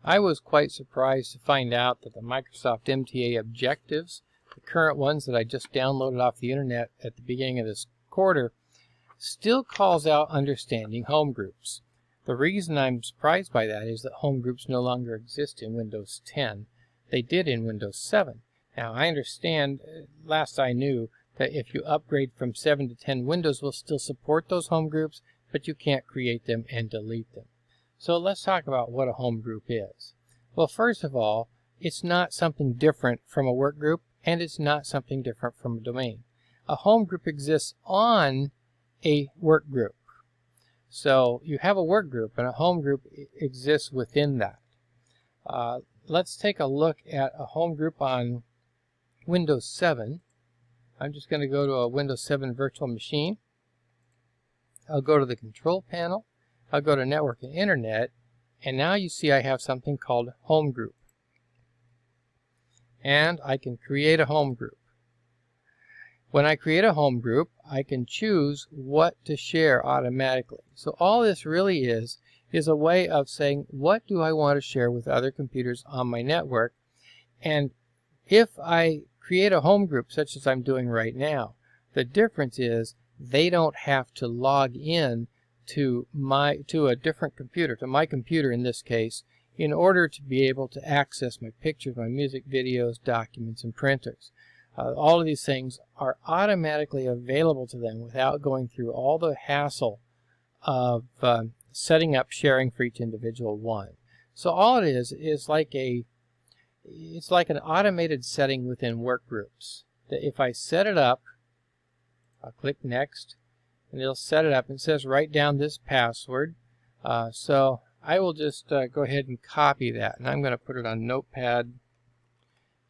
I was quite surprised to find out that the Microsoft MTA objectives, the current ones that I just downloaded off the internet at the beginning of this quarter, still calls out understanding home groups. The reason I'm surprised by that is that home groups no longer exist in Windows 10. They did in Windows 7. Now I understand, last I knew, that if you upgrade from 7 to 10, Windows will still support those home groups, but you can't create them and delete them. So let's talk about what a home group is. Well, first of all, it's not something different from a work group, and it's not something different from a domain. A home group exists on a work group. So you have a work group, and a home group exists within that. Let's take a look at a home group on Windows 7. I'm just going to go to a Windows 7 virtual machine. I'll go to the control panel. I'll go to Network and Internet. And now you see I have something called Home Group. And I can create a home group. When I create a home group, I can choose what to share automatically. So all this really is a way of saying, what do I want to share with other computers on my network? And if I create a home group such as I'm doing right now, the difference is they don't have to log in to a different computer, to my computer in this case, in order to be able to access my pictures, my music, videos, documents, and printers. All of these things are automatically available to them without going through all the hassle of setting up sharing for each individual one. So all it is like it's like an automated setting within workgroups. That if I set it up, I'll click Next, and it'll set it up. It says write down this password. So I will just go ahead and copy that, and I'm going to put it on Notepad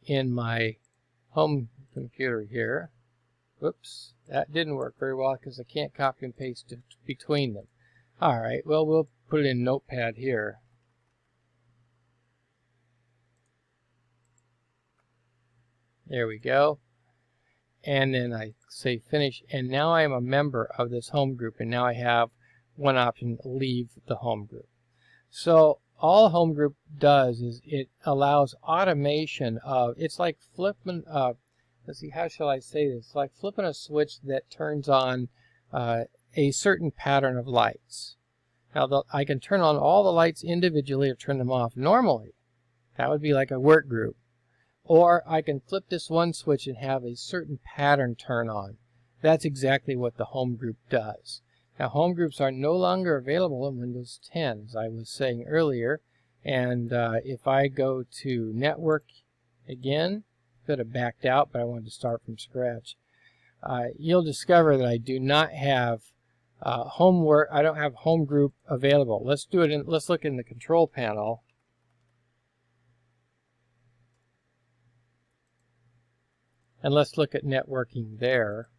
in my home computer here. Whoops, that didn't work very well because I can't copy and paste it between them. All right, well, we'll put it in Notepad here. There we go. And then I say finish, and now I am a member of this home group, and now I have one option, leave the home group. So all home group does is it allows automation of, it's like flipping, let's see, how shall I say this? It's like flipping a switch that turns on a certain pattern of lights. Now I can turn on all the lights individually or turn them off normally. That would be like a work group. Or I can flip this one switch and have a certain pattern turn on. That's exactly what the home group does. Now home groups are no longer available in Windows 10, as I was saying earlier. And if I go to Network again, could have backed out, but I wanted to start from scratch. You'll discover that I do not have I don't have home group available. Let's do it. Let's look in the control panel. And let's look at networking there.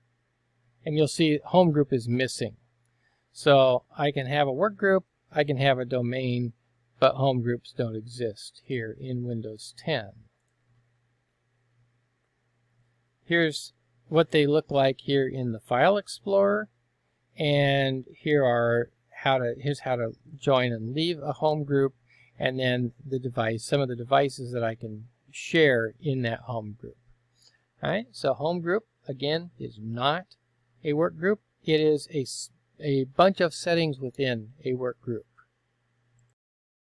And you'll see home group is missing. So I can have a work group, I can have a domain, but home groups don't exist here in Windows 10. Here's what they look like here in the File Explorer. And here's how to join and leave a home group, and then the device, some of the devices that I can share in that home group. All right, so home group, again, is not a work group. It is a bunch of settings within a work group.